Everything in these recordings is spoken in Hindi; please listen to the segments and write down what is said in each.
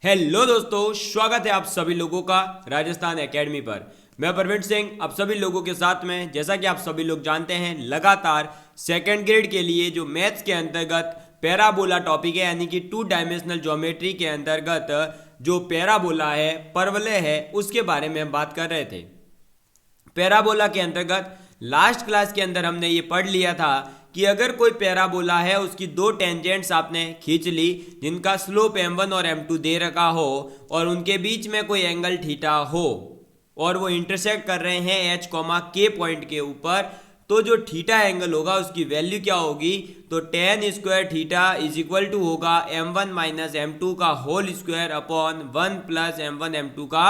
हेलो दोस्तों, स्वागत है आप सभी लोगों का राजस्थान एकेडमी पर। मैं प्रवीण सिंह आप सभी लोगों के साथ में। जैसा कि आप सभी लोग जानते हैं, लगातार सेकंड ग्रेड के लिए जो मैथ्स के अंतर्गत पैराबोला टॉपिक है, यानी कि 2 डायमेंशनल ज्योमेट्री के अंतर्गत जो पैराबोला है, परवलय है, उसके बारे में हम बात कर रहे थे। पैराबोला के अंतर्गत लास्ट क्लास के अंदर हमने ये पढ़ लिया था कि अगर कोई पैराबोला है, उसकी दो टेंजेंट्स आपने खींच ली जिनका स्लोप m1 और m2 दे रखा हो और उनके बीच में कोई एंगल थीटा हो और वो इंटरसेक्ट कर रहे हैं h, k पॉइंट के ऊपर, तो जो थीटा एंगल होगा उसकी वैल्यू क्या होगी? तो tan square theta is equal to होगा m1 माइनस m2 का whole square upon 1 plus m1 m2 का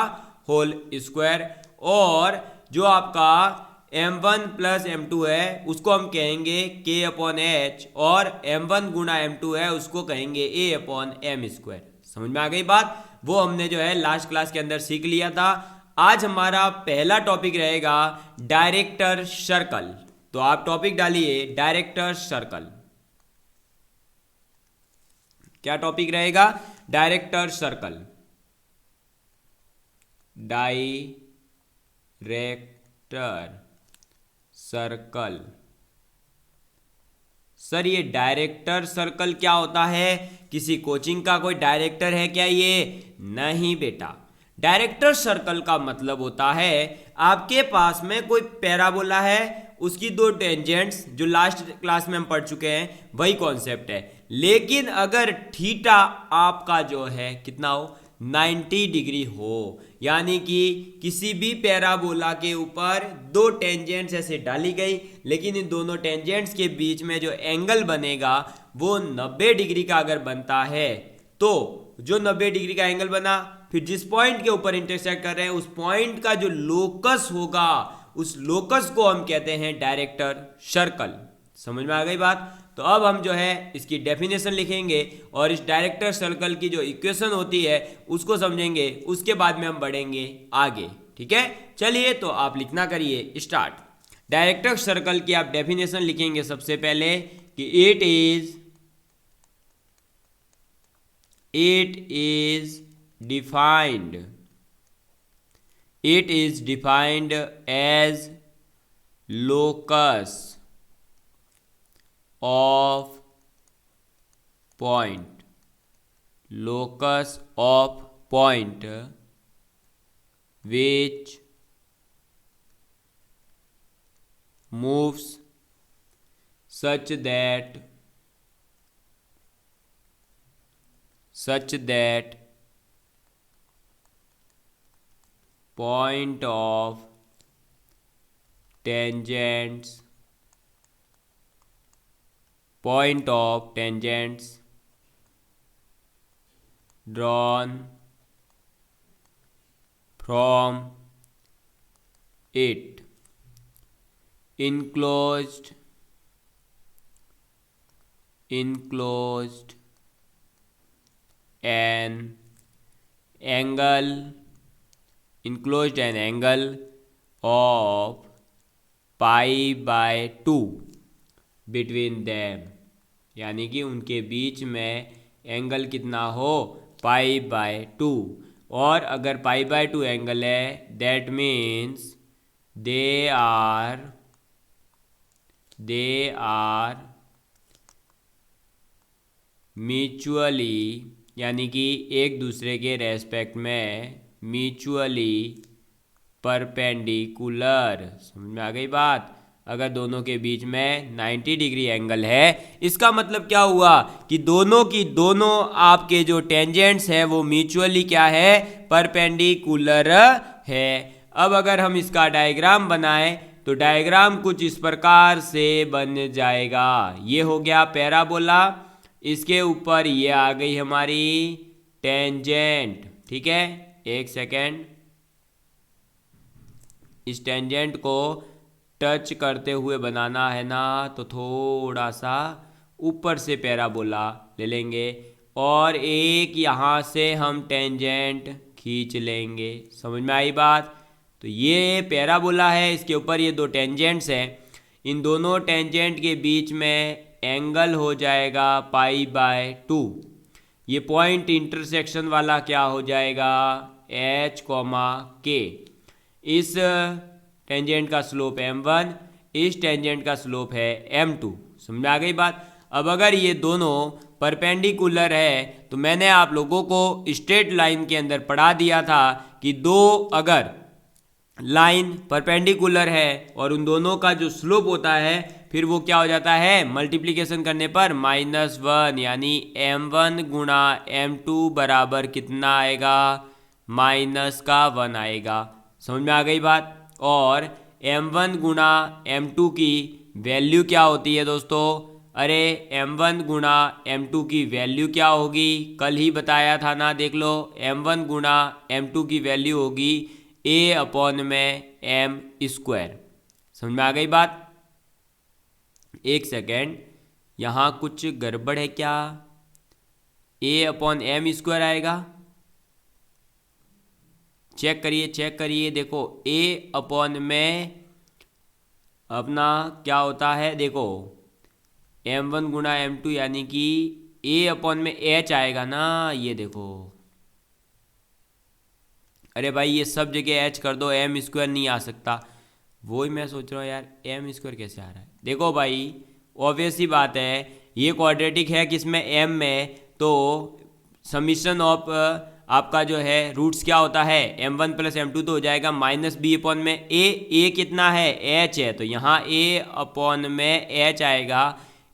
होल स्क्वायर। और जो आपका m1 प्लस m2 है उसको हम कहेंगे k अपॉन h और m1 गुना m2 है उसको कहेंगे a अपॉन m स्क्वायर। समझ में आ गई बात? वो हमने जो है लास्ट क्लास के अंदर सीख लिया था। आज हमारा पहला टॉपिक रहेगा डायरेक्टर सर्कल। तो आप टॉपिक डालिए डायरेक्टर सर्कल। क्या टॉपिक रहेगा? Director circle. Director circle. Sir ये डायरेक्टर सर्कल क्या होता है? किसी कोचिंग का कोई डायरेक्टर है क्या ये? नहीं बेटा, डायरेक्टर सर्कल का मतलब होता है आपके पास में कोई पैराबोला है, उसकी दो टेंजेंट्स, जो लास्ट क्लास में हम पढ़ चुके हैं वही कॉन्सेप्ट है। लेकिन अगर थीटा आपका जो है कितना हो? 90 डिग्री हो, यानी कि किसी भी पैराबोला के ऊपर दो टेंजेंट्स ऐसे डाली गई, लेकिन इन दोनों टेंजेंट्स के बीच में जो एंगल बनेगा वो 90 डिग्री का अगर बनता है, तो जो 90 डिग्री का एंगल बना, फिर जिस पॉइंट के ऊपर इंटरसेक्ट कर रहे हैं उस पॉइंट का जो लोकस होगा उस लोकस को हम कहते हैं डायरेक्टर सर्कल। समझ में आ गई बात? तो अब हम जो है इसकी डेफिनेशन लिखेंगे और इस डायरेक्टर सर्कल की जो इक्वेशन होती है उसको समझेंगे, उसके बाद में हम बढ़ेंगे आगे। ठीक है, चलिए तो आप लिखना करिए स्टार्ट। डायरेक्टर सर्कल की आप डेफिनेशन लिखेंगे सबसे पहले कि it is defined as locus of point which moves such that point of tangents drawn from it enclosed an angle of pi by 2 between them, यानी कि उनके बीच में एंगल कितना हो? Pi by 2। और अगर पाई बाय 2 एंगल है that means they are mutually, यानी कि एक दूसरे के रेस्पेक्ट में म्यूचुअली परपेंडिकुलर। समझ में आ गई बात? अगर दोनों के बीच में 90 डिग्री एंगल है, इसका मतलब क्या हुआ कि दोनों आपके जो टेंजेंट्स हैं वो म्यूचुअली क्या है? परपेंडिकुलर है। अब अगर हम इसका डायग्राम बनाएं तो डायग्राम कुछ इस प्रकार से बन जाएगा। ये हो गया पैराबोला, इसके ऊपर ये आ गई हमारी टेंजेंट। ठीक है, एक सेकेंड, इस टेंजेंट को टच करते हुए बनाना है ना, तो थोड़ा सा ऊपर से पैराबोला ले लेंगे और एक यहाँ से हम टेंजेंट खींच लेंगे। समझ में आई बात? तो ये पैराबोला है, इसके ऊपर ये दो टेंजेंट्स हैं, इन दोनों टेंजेंट के बीच में एंगल हो जाएगा पाई बाय 2। ये पॉइंट इंटरसेक्शन वाला क्या हो जाएगा, एच कॉमा के। इस टेंजेंट का स्लोप m1, इस टेंजेंट का स्लोप है m2। समझ में आ गई बात। अब अगर ये दोनों परपेंडिकुलर है तो मैंने आप लोगों को स्ट्रेट लाइन के अंदर पढ़ा दिया था कि दो अगर लाइन परपेंडिकुलर है और उन दोनों का जो स्लोप होता है फिर वो क्या हो जाता है, मल्टीप्लिकेशन करने पर -1, यानी m1 गुणा m2 बराबर कितना आएगा, -1 आएगा। समझ में आ गई बात। और m1 गुणा m2 की वैल्यू क्या होती है दोस्तों, अरे m1 गुणा m2 की वैल्यू क्या होगी, कल ही बताया था ना, देख लो। m1 गुणा m2 की वैल्यू होगी a/m²। समझ में आ गई बात। एक सेकेंड, यहाँ कुछ गड़बड़ है क्या, a/m² आएगा, चेक करिए चेक करिए। देखो a/ में अपना क्या होता है, देखो m1 गुणा m2 यानी कि a/ में h आएगा ना, ये देखो। अरे भाई ये सब जगह h कर दो, m² नहीं आ सकता। वही मैं सोच रहा हूँ यार, m² कैसे आ रहा है। देखो भाई ऑब्वियस ही बात है, ये क्वाड्रेटिक है किसमें, m में, तो समीशन ऑफ आपका जो है रूट्स क्या होता है, m1 + m2 तो हो जाएगा -b/ में a कितना है, h है, तो यहाँ a/ में h आएगा,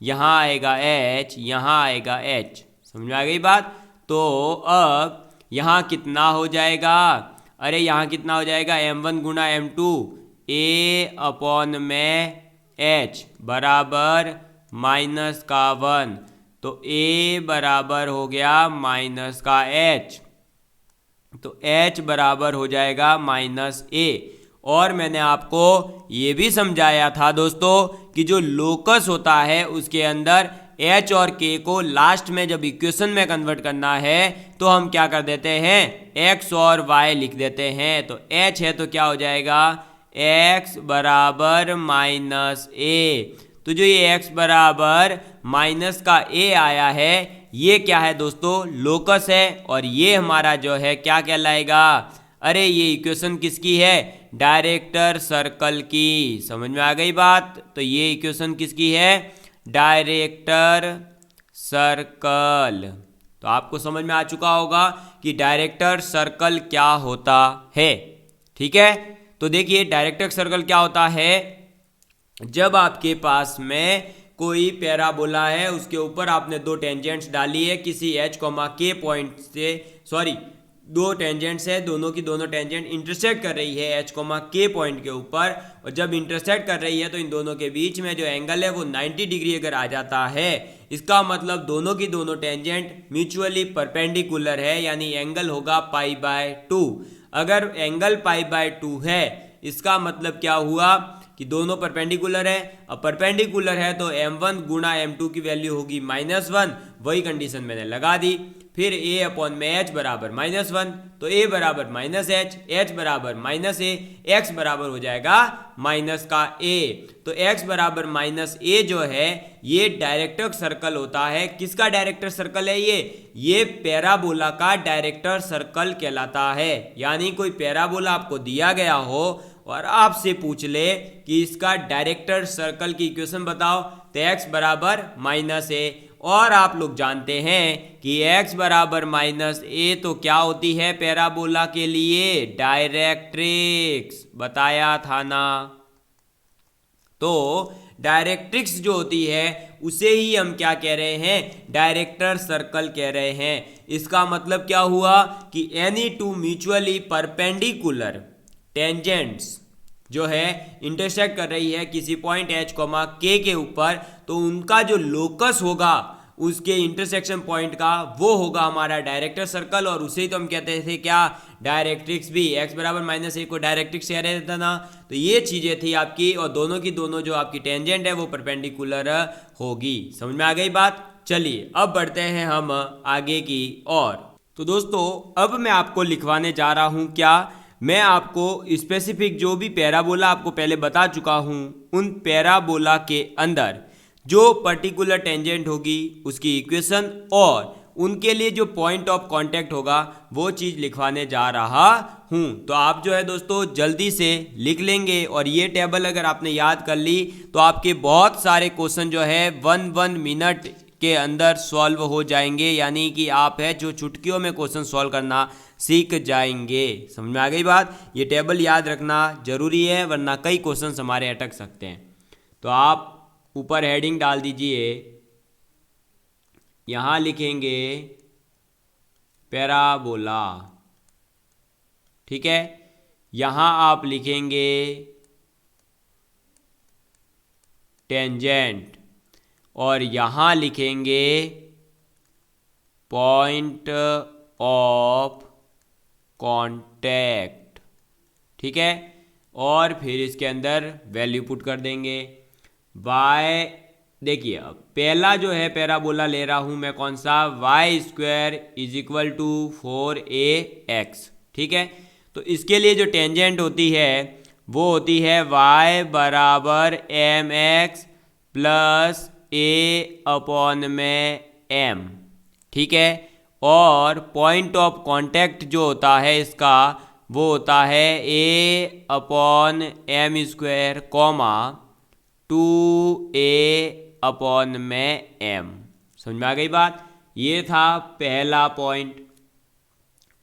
यहाँ आएगा h, यहाँ आएगा h। समझ में आ गई बात। तो अब यहाँ कितना हो जाएगा, अरे यहाँ कितना हो जाएगा, m1 गुणा m2 a/ में h बराबर -1, तो a बराबर हो गया -h, तो h बराबर हो जाएगा -a। और मैंने आपको ये भी समझाया था दोस्तों कि जो लोकस होता है उसके अंदर h और k को लास्ट में जब इक्वेशन में कन्वर्ट करना है तो हम क्या कर देते हैं, x और y लिख देते हैं। तो h है तो क्या हो जाएगा, x बराबर -a। तो जो ये x बराबर -a आया है ये क्या है दोस्तों, लोकस है। और ये हमारा जो है क्या कहलाएगा, अरे ये इक्वेशन किसकी है, डायरेक्टर सर्कल की। समझ में आ गई बात। तो ये इक्वेशन किसकी है, डायरेक्टर सर्कल। तो आपको समझ में आ चुका होगा कि डायरेक्टर सर्कल क्या होता है। ठीक है, तो देखिए डायरेक्टर सर्कल क्या होता है, जब आपके पास में कोई पैराबोला है उसके ऊपर आपने दो टेंजेंट्स डाली है किसी h, k पॉइंट से, सॉरी दो टेंजेंट्स है, दोनों की दोनों टेंजेंट इंटरसेक्ट कर रही है h, k पॉइंट के ऊपर, और जब इंटरसेक्ट कर रही है तो इन दोनों के बीच में जो एंगल है वो 90 डिग्री अगर आ जाता है, इसका मतलब दोनों की दोनों टेंजेंट म्यूचुअली परपेंडिकुलर है, यानी एंगल होगा π/2। अगर एंगल π/2 है इसका मतलब क्या हुआ कि दोनों परपेंडिकुलर है। अब परपेंडिकुलर है तो m1 गुणा m2 की वैल्यू होगी -1, वही कंडीशन मैंने लगा दी। फिर a/ में h बराबर -1, तो a बराबर -h, h बराबर -a, x बराबर हो जाएगा -a। तो x बराबर -a जो है ये डायरेक्टर सर्कल होता है। किसका डायरेक्टर सर्कल है ये पैराबोला का डायरेक्टर सर्कल कहलाता है। यानी कोई पैराबोला आपको दिया गया हो और आपसे पूछ ले कि इसका डायरेक्टर सर्कल की इक्वेशन बताओ, तो x बराबर -a, और आप लोग जानते हैं कि x बराबर -a तो क्या होती है पैराबोला के लिए, डायरेक्ट्रिक्स, बताया था ना। तो डायरेक्ट्रिक्स जो होती है उसे ही हम क्या कह रहे हैं, डायरेक्टर सर्कल कह रहे हैं। इसका मतलब क्या हुआ कि any two mutually perpendicular tangents जो है इंटरसेक्ट कर रही है किसी पॉइंट h, k के ऊपर, तो उनका जो लोकस होगा उसके इंटरसेक्शन पॉइंट का वो होगा हमारा डायरेक्टर सर्कल, और उसे ही तो हम कहते थे क्या, डायरेक्ट्रिक्स भी। x बराबर -a को डायरेक्ट्रिक्स कह रहे थे ना। तो ये चीज़ें थी आपकी, और दोनों की दोनों जो आपकी टेंजेंट है वो परपेंडिकुलर होगी। समझ में आ गई बात। चलिए अब बढ़ते हैं हम आगे की ओर। तो दोस्तों अब मैं आपको लिखवाने जा रहा हूँ क्या, मैं आपको स्पेसिफिक जो भी पैराबोला आपको पहले बता चुका हूँ, उन पैराबोला के अंदर जो पर्टिकुलर टेंजेंट होगी उसकी इक्वेशन और उनके लिए जो पॉइंट ऑफ कांटेक्ट होगा वो चीज़ लिखवाने जा रहा हूँ। तो आप जो है दोस्तों जल्दी से लिख लेंगे और ये टेबल अगर आपने याद कर ली तो आपके बहुत सारे क्वेश्चन जो है 1 मिनट के अंदर सॉल्व हो जाएंगे, यानी कि आप है जो चुटकियों में क्वेश्चन सॉल्व करना सीख जाएंगे। समझ में आ गई बात? ये टेबल याद रखना जरूरी है, वरना कई क्वेश्चन हमारे अटक सकते हैं। तो आप ऊपर हेडिंग डाल दीजिए, यहाँ लिखेंगे पैराबोला, ठीक है। यहाँ आप लिखेंगे टेंजेंट और यहाँ लिखेंगे पॉइंट ऑफ कांटेक्ट, ठीक है। और फिर इसके अंदर वैल्यू पुट कर देंगे। y, देखिए अब पहला जो है पैराबोला ले रहा हूं मैं, कौन सा, y square is equal to 4ax, ठीक है। तो इसके लिए जो टेंजेंट होती है वो होती है y बराबर mx प्लस a अपॉन में m, ठीक है। और पॉइंट ऑफ कांटेक्ट जो होता है इसका वो होता है a upon m square comma 2a upon में m। समझ में आ गई बात? ये था पहला पॉइंट।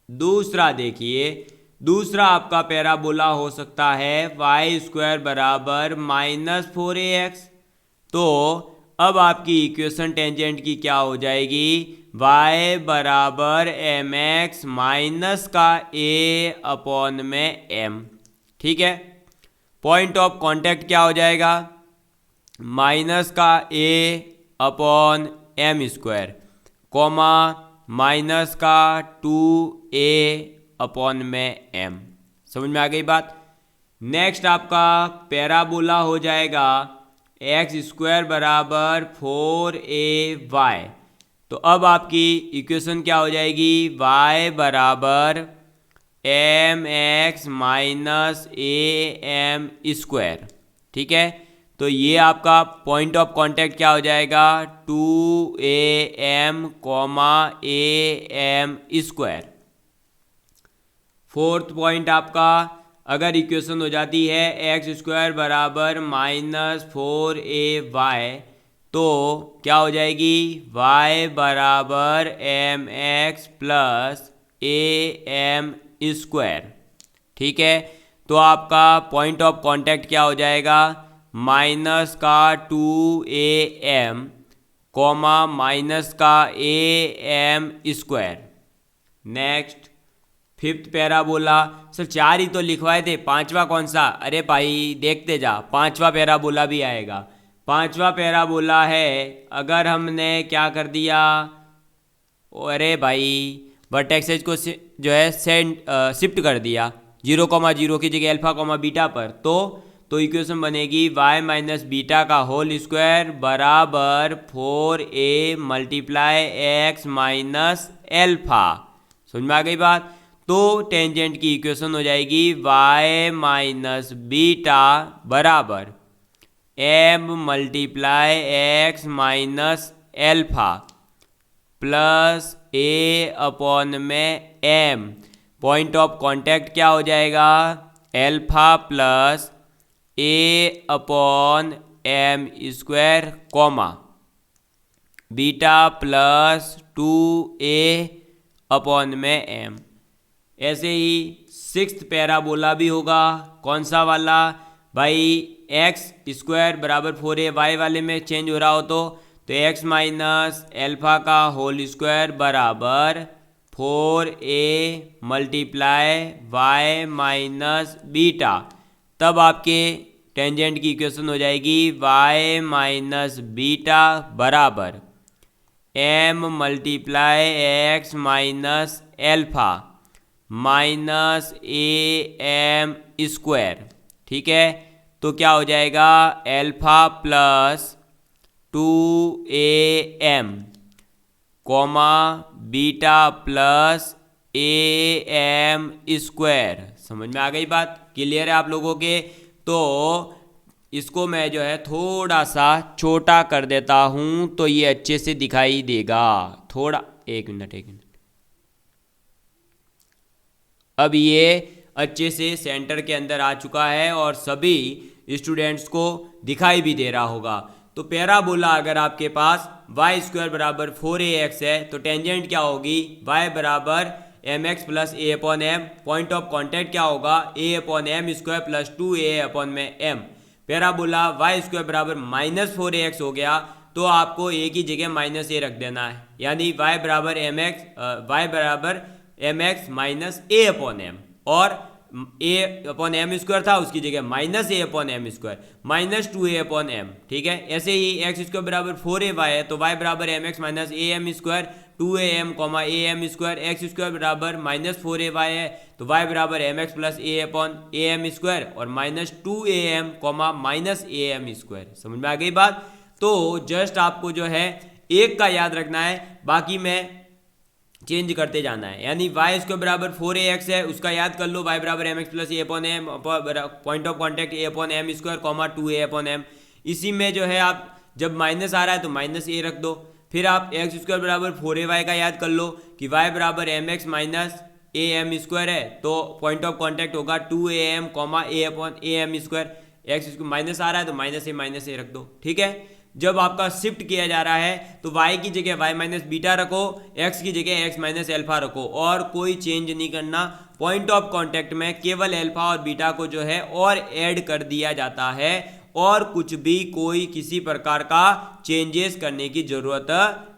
दूसरा देखिए, दूसरा आपका पैराबोला हो सकता है y स्क्वायर बराबर -4ax। तो अब आपकी इक्वेशन टेंजेंट की क्या हो जाएगी, y बराबर mx माइनस का a अपॉन में m, ठीक है। पॉइंट ऑफ कांटेक्ट क्या हो जाएगा, माइनस का a upon m square comma minus का 2a अपॉन में m। समझ में आ गई बात? नेक्स्ट आपका पैराबोला हो जाएगा x स्क्वायर बराबर 4ay। तो अब आपकी इक्वेशन क्या हो जाएगी, y बराबर mx माइनस am स्क्वायर, ठीक है। तो ये आपका पॉइंट ऑफ कांटेक्ट क्या हो जाएगा, 2am comma am square. Fourth point आपका अगर इक्वेशन हो जाती है एक्स स्क्वायर बराबर -4ay, तो क्या हो जाएगी, y बराबर mx प्लस am स्क्वायर, ठीक है। तो आपका पॉइंट ऑफ कांटेक्ट क्या हो जाएगा, माइनस का 2am कॉमा माइनस का am square. Next fifth parabola, sir 4 ही तो लिखवाए थे, पांचवा कौन सा, अरे भाई देखते जा, पांचवा पैराबोला भी आएगा। पांचवा पैराबोला है, अगर हमने क्या कर दिया, अरे भाई वर्टेक्सेस को जो है शिफ्ट कर दिया 0,0 की जगह अल्फा कॉमा बीटा पर, तो इक्वेशन बनेगी y माइनस बीटा का होल स्क्वायर बराबर 4a multiply x minus alpha. समझ में आ गई बात? तो टेंजेंट की इक्वेशन हो जाएगी y माइनस बीटा बराबर m multiply x minus alpha plus a upon में m। पॉइंट ऑफ कांटेक्ट क्या हो जाएगा, alpha plus a upon m square comma beta plus 2a upon में m। ऐसे ही सिक्स्थ पैराबोला भी होगा, कौन सा वाला भाई, एक्स स्क्वायर बराबर 4a, वाई वाले में चेंज हो रहा हो तो एक्स माइनस एल्फा का होल स्क्वायर बराबर 4a multiply Y minus beta. तब आपके टेंजेंट की इक्वेशन हो जाएगी y माइनस बीटा बराबर m multiply x minus alpha minus am square, ठीक है। तो क्या हो जाएगा, alpha plus 2am comma beta plus am square. समझ में आ गई बात? क्लियर है आप लोगों के? तो इसको मैं जो है थोड़ा सा छोटा कर देता हूँ तो ये अच्छे से दिखाई देगा। थोड़ा एक मिनट। अब ये अच्छे से सेंटर के अंदर आ चुका है और सभी स्टूडेंट्स को दिखाई भी दे रहा होगा। तो पैराबोला अगर आपके पास वाई स्क्वायर बराबर 4ax है तो टेंजेंट क्या होगी, y बराबर m x plus a upon m. Point of contact क्या होगा, a upon m square plus 2a upon में m। पैराबोला वाई स्क्वायर बराबर -4ax हो गया तो आपको a की जगह -a रख देना है, यानी y बराबर m x minus a upon m, और ए अपॉन एम स्क्वायर था उसकी जगह -a upon m square -2a upon m. ठीक है, ऐसे ही एक्स स्क्वायर बराबर 4ay है तो y बराबर m x minus a m square 2am comma a m square. X square बराबर -4ay है तो y बराबर m x plus a upon a m square और -2am comma a m square. समझ में आ गई बात। तो जस्ट आपको जो है एक का याद रखना है, बाकी में चेंज करते जाना है। यानी वाई स्क्वायर बराबर 4ax है उसका याद कर लो, y बराबर m x plus a upon m, point of contact a upon m square comma 2a upon m. इसी में जो है आप जब माइनस आ रहा है तो -a रख दो। फिर आप एक्स स्क्वायर बराबर 4ay का याद कर लो कि y बराबर m x minus a m square है तो पॉइंट ऑफ कॉन्टैक्ट होगा 2am comma a upon a m square. X minus आ रहा है तो -a रख दो। ठीक है, जब आपका शिफ्ट किया जा रहा है तो y की जगह y माइनस बीटा रखो, x की जगह x माइनस एल्फा रखो और कोई चेंज नहीं करना। पॉइंट ऑफ कांटेक्ट में केवल एल्फा और बीटा को जो है और ऐड कर दिया जाता है और कुछ भी कोई किसी प्रकार का चेंजेस करने की जरूरत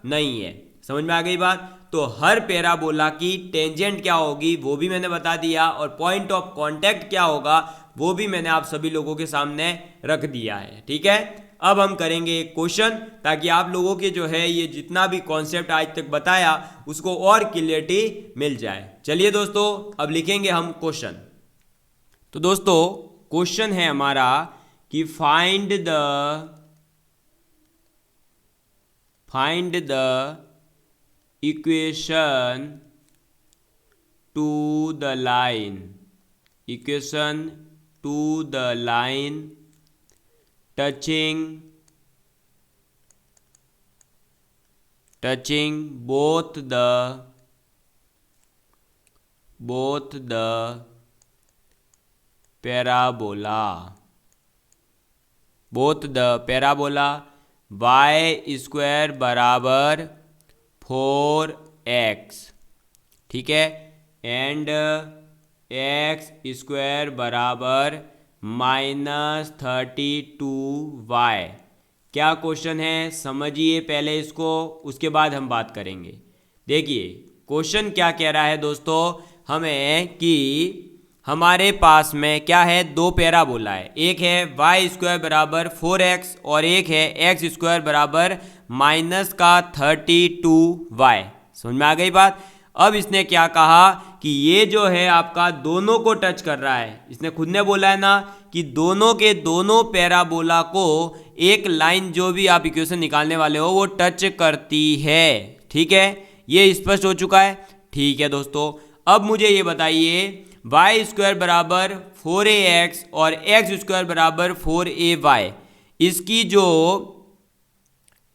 नहीं है। समझ में आ गई बात। तो हर पैराबोला की टेंजेंट क्या होगी वो भी मैंने बता दिया और पॉइंट ऑफ कांटेक्ट क्या होगा वो भी मैंने आप सभी लोगों के सामने रख दिया है। ठीक है, अब हम करेंगे एक क्वेश्चन ताकि आप लोगों के जो है ये जितना भी कॉन्सेप्ट आज तक बताया उसको और क्लियरिटी मिल जाए। चलिए दोस्तों अब लिखेंगे हम क्वेश्चन। तो दोस्तों क्वेश्चन है हमारा कि find the equation two the line touching both the parabola y square बराबर 4x। ठीक है, एंड एक्स स्क्वायर बराबर -32y। क्या क्वेश्चन है समझिए पहले इसको, उसके बाद हम बात करेंगे। देखिए क्वेश्चन क्या कह रहा है दोस्तों हमें कि हमारे पास में क्या है, दो पैराबोला है, एक है वाई स्क्वायर बराबर 4x और एक है एक्स स्क्वायर बराबर -32y। समझ में आ गई बात। अब इसने क्या कहा कि ये जो है आपका दोनों को टच कर रहा है। इसने खुद ने बोला है ना कि दोनों के दोनों पैराबोला को एक लाइन जो भी आप इक्वेशन निकालने वाले हो वो टच करती है। ठीक है, ये स्पष्ट हो चुका है। ठीक है दोस्तों, अब मुझे ये बताइए वाई स्क्वायर बराबर 4ax और एक्स स्क्वायर बराबर 4ay, इसकी जो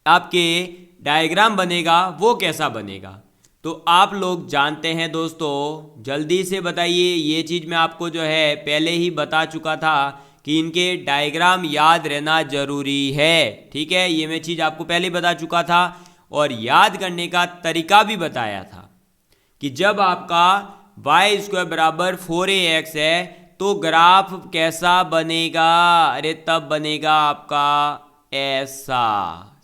आपके डायग्राम बनेगा वो कैसा बनेगा। तो आप लोग जानते हैं दोस्तों, जल्दी से बताइए। ये चीज़ मैं आपको जो है पहले ही बता चुका था कि इनके डायग्राम याद रहना जरूरी है। ठीक है, ये मैं चीज़ आपको पहले ही बता चुका था और याद करने का तरीका भी बताया था कि जब आपका y स्क्वायर बराबर 4ax है तो ग्राफ कैसा बनेगा। अरे तब बनेगा आपका ऐसा।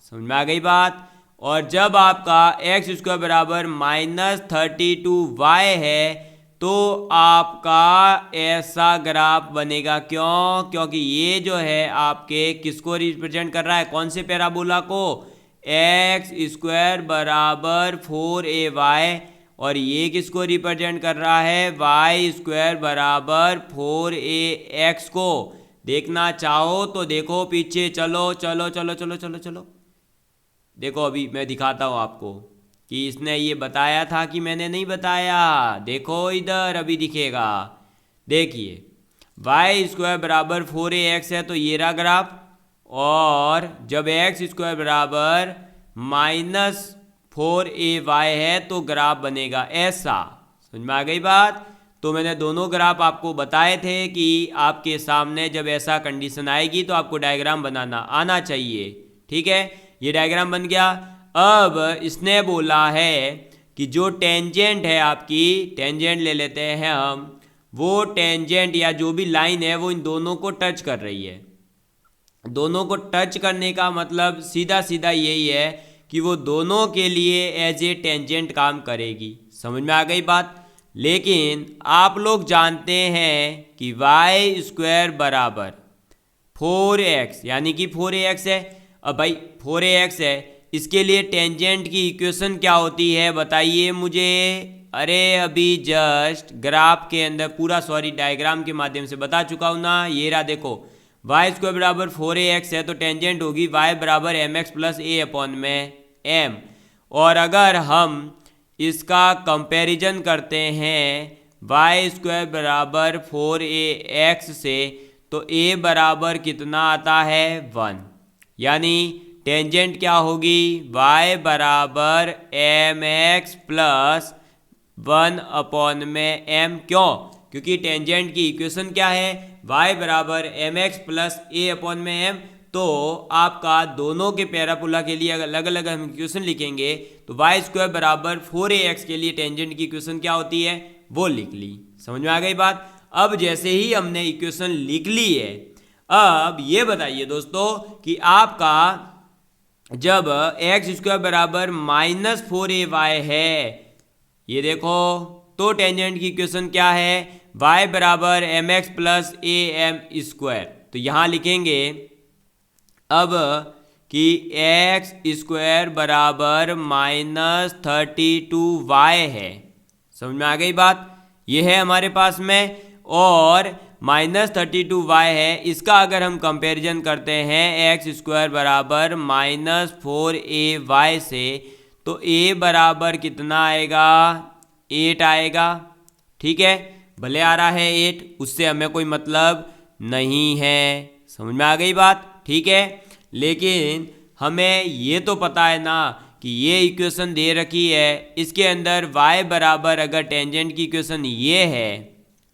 समझ में आ गई बात। और जब आपका एक्स स्क्वायर बराबर -32y है तो आपका ऐसा ग्राफ बनेगा। क्यों? क्योंकि ये जो है आपके किसको रिप्रेजेंट कर रहा है, कौन से पैराबोला को, एक्स स्क्वायर बराबर 4ay, और ये किसको रिप्रेजेंट कर रहा है, वाई स्क्वायर बराबर 4ax को। देखना चाहो तो देखो पीछे, चलो चलो चलो चलो चलो चलो देखो, अभी मैं दिखाता हूँ आपको कि इसने ये बताया था कि मैंने नहीं बताया। देखो इधर अभी दिखेगा। देखिए वाई स्क्वायर बराबर 4ax है तो ये रहा ग्राफ, और जब एक्स स्क्वायर बराबर 4ay है तो ग्राफ बनेगा ऐसा। समझ में आ गई बात। तो मैंने दोनों ग्राफ आपको बताए थे कि आपके सामने जब ऐसा कंडीशन आएगी तो आपको डायग्राम बनाना आना चाहिए। ठीक है, ये डायग्राम बन गया। अब इसने बोला है कि जो टेंजेंट है आपकी, टेंजेंट ले लेते हैं हम, वो टेंजेंट या जो भी लाइन है वो इन दोनों को टच कर रही है। दोनों को टच करने का मतलब सीधा सीधा यही है कि वो दोनों के लिए एज ए टेंजेंट काम करेगी। समझ में आ गई बात। लेकिन आप लोग जानते हैं कि वाई स्क्वायर बराबर 4x, यानी कि 4ax है। अब भाई 4ax है, इसके लिए टेंजेंट की इक्वेशन क्या होती है बताइए मुझे। अरे अभी जस्ट ग्राफ के अंदर पूरा, सॉरी डायग्राम के माध्यम से बता चुका हूँ ना। ये रहा देखो, वाई स्क्वायर बराबर 4ax है तो टेंजेंट होगी y बराबर mx प्लस a अपॉन में m। और अगर हम इसका कंपैरिजन करते हैं वाई स्क्वायर बराबर 4ax से, तो a बराबर कितना आता है 1, यानी टेंजेंट क्या होगी y बराबर mx प्लस 1 अपॉन में m। क्यों? क्योंकि टेंजेंट की इक्वेशन क्या है, y बराबर mx प्लस a अपॉन में m। तो आपका दोनों के पैराबोला के लिए अलग अलग हम इक्वेशन लिखेंगे तो y स्क्वायर बराबर 4ax के लिए टेंजेंट की इक्वेशन क्या होती है वो लिख ली। समझ में आ गई बात। अब जैसे ही हमने इक्वेशन लिख ली है, अब ये बताइए दोस्तों कि आपका जब एक्स स्क्वायर बराबर -4ay है, ये देखो, तो टेंजेंट की इक्वेशन क्या है, y बराबर mx plus a m square. तो यहाँ लिखेंगे अब कि एक्स स्क्वायर बराबर -32y है। समझ में आ गई बात। ये है हमारे पास में, और -32y है, इसका अगर हम कंपैरिजन करते हैं एक्स स्क्वायर बराबर -4ay से, तो a बराबर कितना आएगा 8 आएगा। ठीक है, भले आ रहा है 8, उससे हमें कोई मतलब नहीं है। समझ में आ गई बात। ठीक है, लेकिन हमें ये तो पता है ना कि ये इक्वेशन दे रखी है, इसके अंदर y बराबर अगर टेंजेंट की इक्वेशन ये है,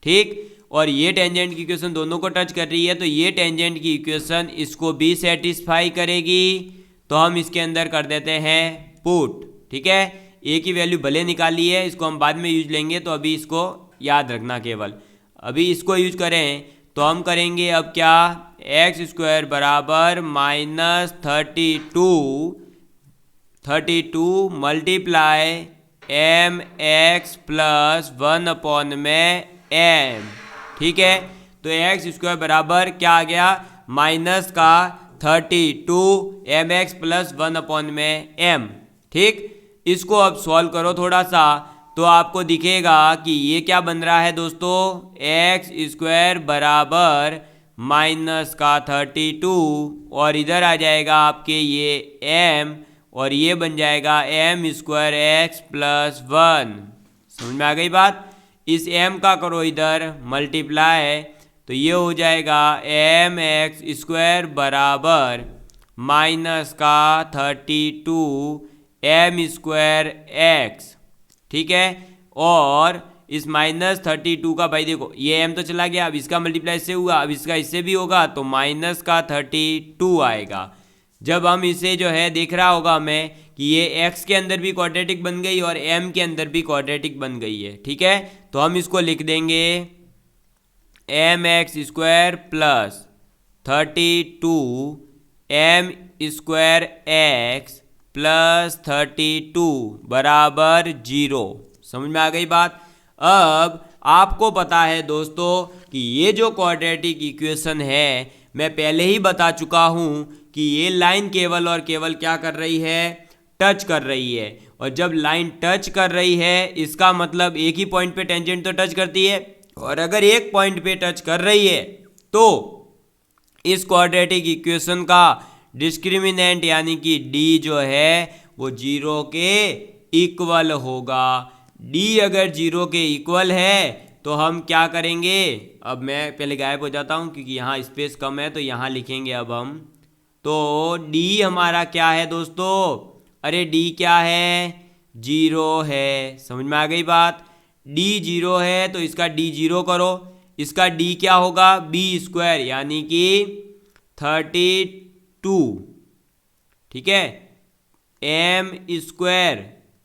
ठीक, और ये टेंजेंट की इक्वेशन दोनों को टच कर रही है, तो ये टेंजेंट की इक्वेशन इसको भी सेटिस्फाई करेगी। तो हम इसके अंदर कर देते हैं पुट। ठीक है, a की वैल्यू भले निकाली है, इसको हम बाद में यूज लेंगे, तो अभी इसको याद रखना। केवल अभी इसको यूज करें तो हम करेंगे अब क्या, एक्स स्क्वायर बराबर -32 multiply m x plus 1 upon में एम। ठीक है, तो एक्स स्क्वायर बराबर क्या आ गया, माइनस का 32 एम एक्स प्लस 1 अपॉन में एम। ठीक, इसको अब सॉल्व करो थोड़ा सा, तो आपको दिखेगा कि ये क्या बन रहा है दोस्तों, एक्स स्क्वायर बराबर माइनस का 32, और इधर आ जाएगा आपके ये m, और ये बन जाएगा m स्क्वायर एक्स प्लस 1। समझ में आ गई बात। इस m का करो इधर मल्टीप्लाई, तो ये हो जाएगा एम एक्स स्क्वायर बराबर माइनस का 32 एम स्क्वायर एक्स। ठीक है, और इस -32 का भाई देखो ये m तो चला गया, अब इसका मल्टीप्लाई इससे हुआ, अब इसका इससे भी होगा, तो माइनस का 32 आएगा। जब हम इसे जो है देख रहा होगा हमें कि ये x के अंदर भी क्वाड्रेटिक बन गई और m के अंदर भी क्वाड्रेटिक बन गई है। ठीक है, तो हम इसको लिख देंगे m x square plus 32 m square x plus 32 बराबर 0। समझ में आ गई बात। अब आपको पता है दोस्तों कि ये जो क्वाड्रेटिक इक्वेशन है, मैं पहले ही बता चुका हूँ कि ये लाइन केवल और केवल क्या कर रही है, टच कर रही है। और जब लाइन टच कर रही है, इसका मतलब एक ही पॉइंट पे टेंजेंट तो टच करती है, और अगर एक पॉइंट पे टच कर रही है तो इस क्वाड्रेटिक इक्वेशन का डिस्क्रिमिनेंट यानी कि d जो है वो 0 के इक्वल होगा। d अगर 0 के इक्वल है तो हम क्या करेंगे, अब मैं पहले गायब हो जाता हूँ क्योंकि यहाँ स्पेस कम है, तो यहाँ लिखेंगे अब हम, तो d हमारा क्या है दोस्तों, अरे डी क्या है, 0 है। समझ में आ गई बात। डी 0 है तो इसका डी 0 करो, इसका डी क्या होगा, b² यानी कि 32, ठीक है। m²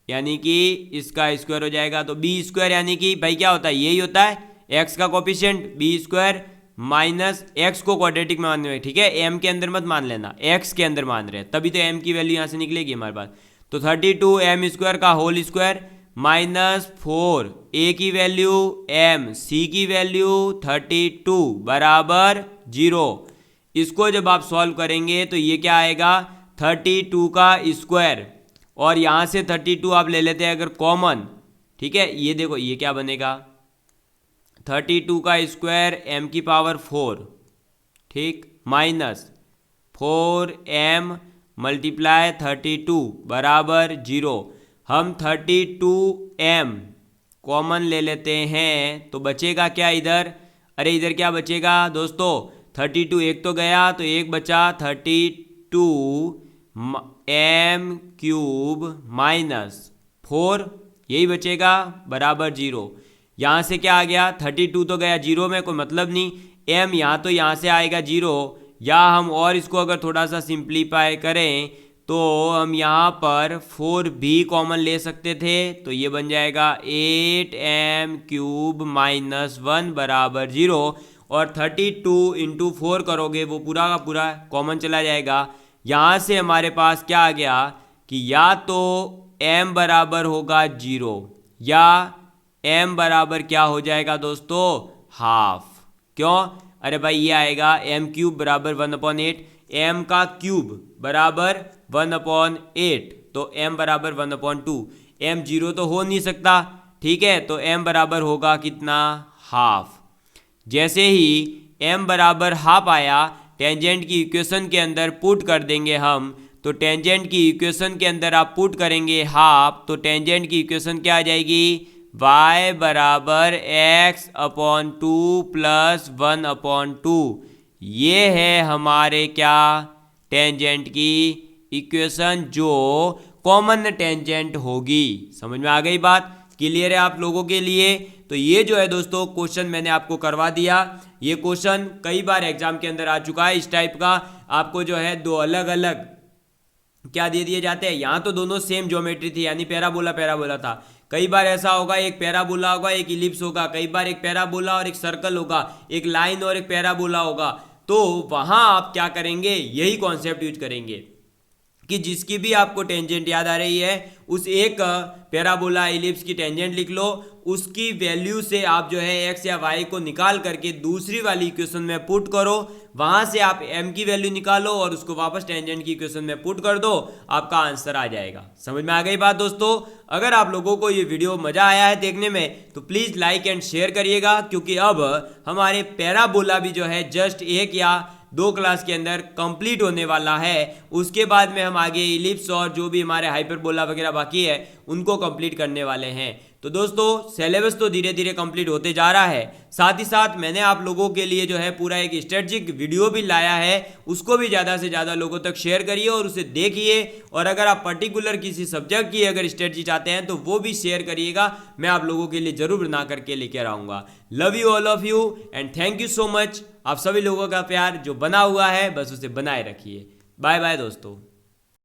यानी कि इसका स्क्वायर हो जाएगा, तो b² यानी कि भाई क्या होता है, यही होता है x का कोफिशिएंट, b² माइनस x को क्वाड्रेटिक में मानने, ठीक है। m के अंदर मत मान लेना, x के अंदर मान रहे हैं, तभी तो m की वैल्यू यहाँ से निकलेगी हमारे पास। तो 32 m² का होल स्क्वायर माइनस 4 a की वैल्यू m, c की वैल्यू 32 बराबर 0। इसको जब आप सॉल्व करेंगे तो ये क्या आएगा, 32 का स्क्वायर, और यहाँ से 32 आप ले लेते हैं अगर कॉमन, ठीक है। ये देखो ये क्या बनेगा, 32 का स्क्वायर m की पावर 4, ठीक, माइनस 4m मल्टीप्लाई 32 बराबर 0। हम 32m कॉमन ले लेते हैं तो बचेगा क्या इधर, अरे इधर क्या बचेगा दोस्तों, 32 एक तो गया तो एक बचा, 32 m³ माइनस 4, यही बचेगा बराबर 0। यहाँ से क्या आ गया, 32 तो गया 0 में, कोई मतलब नहीं, m यहाँ तो यहाँ से आएगा 0, या हम और इसको अगर थोड़ा सा सिंप्लीफाई करें तो हम यहाँ पर 4 भी कॉमन ले सकते थे, तो ये बन जाएगा 8m³ माइनस 1 बराबर 0। और 32 इंटू 4 करोगे वो पूरा का पूरा कॉमन चला जाएगा। यहाँ से हमारे पास क्या आ गया कि या तो m बराबर होगा 0 या m बराबर क्या हो जाएगा दोस्तों, हाफ। क्यों, अरे भाई ये आएगा m³ बराबर 1/8, m का क्यूब बराबर 1/8, तो m बराबर 1/2, m 0 तो हो नहीं सकता, ठीक है। तो m बराबर होगा कितना, हाफ। जैसे ही m बराबर हाफ आया, टेंजेंट की इक्वेशन के अंदर पुट कर देंगे हम, तो टेंजेंट की इक्वेशन के अंदर आप पुट करेंगे हाफ, तो टेंजेंट की इक्वेशन क्या आ जाएगी, y बराबर x/2 प्लस 1/2। ये है हमारे क्या, टेंजेंट की इक्वेशन जो कॉमन टेंजेंट होगी। समझ में आ गई बात, क्लियर है आप लोगों के लिए। तो ये जो है दोस्तों क्वेश्चन मैंने आपको करवा दिया। ये क्वेश्चन कई बार एग्जाम के अंदर आ चुका है, इस टाइप का आपको जो है दो अलग अलग क्या दे दिए जाते हैं। यहाँ तो दोनों सेम ज्योमेट्री थी, यानी पैराबोला पैराबोला था। कई बार ऐसा होगा एक पैराबोला होगा एक इलिप्स होगा, कई बार एक पैराबोला और एक सर्कल होगा, एक लाइन और एक पैराबोला होगा। तो वहाँ आप क्या करेंगे, यही कॉन्सेप्ट यूज करेंगे कि जिसकी भी आपको टेंजेंट याद आ रही है उस एक पैराबोला इलिप्स की टेंजेंट लिख लो, उसकी वैल्यू से आप जो है x या y को निकाल करके दूसरी वाली इक्वेशन में पुट करो, वहां से आप m की वैल्यू निकालो और उसको वापस टेंजेंट की इक्वेशन में पुट कर दो, आपका आंसर आ जाएगा। समझ में आ गई बात दोस्तों। अगर आप लोगों को ये वीडियो मजा आया है देखने में तो प्लीज लाइक एंड शेयर करिएगा, क्योंकि अब हमारे पैराबोला भी जो है जस्ट 1 या 2 क्लास के अंदर कंप्लीट होने वाला है। उसके बाद में हम आगे इलिप्स और जो भी हमारे हाइपरबोला वगैरह बाकी है उनको कंप्लीट करने वाले हैं। तो दोस्तों सिलेबस तो धीरे धीरे कंप्लीट होते जा रहा है, साथ ही साथ मैंने आप लोगों के लिए जो है पूरा एक स्ट्रेटजिक वीडियो भी लाया है, उसको भी ज़्यादा से ज़्यादा लोगों तक शेयर करिए और उसे देखिए। और अगर आप पर्टिकुलर किसी सब्जेक्ट की अगर स्ट्रेटजी चाहते हैं तो वो भी शेयर करिएगा, मैं आप लोगों के लिए ज़रूर बना करके लेकर आऊँगा। Love you all of you and thank you so much. आप सभी लोगों का प्यार जो बना हुआ है बस उसे बनाए रखिए। बाय बाय दोस्तों।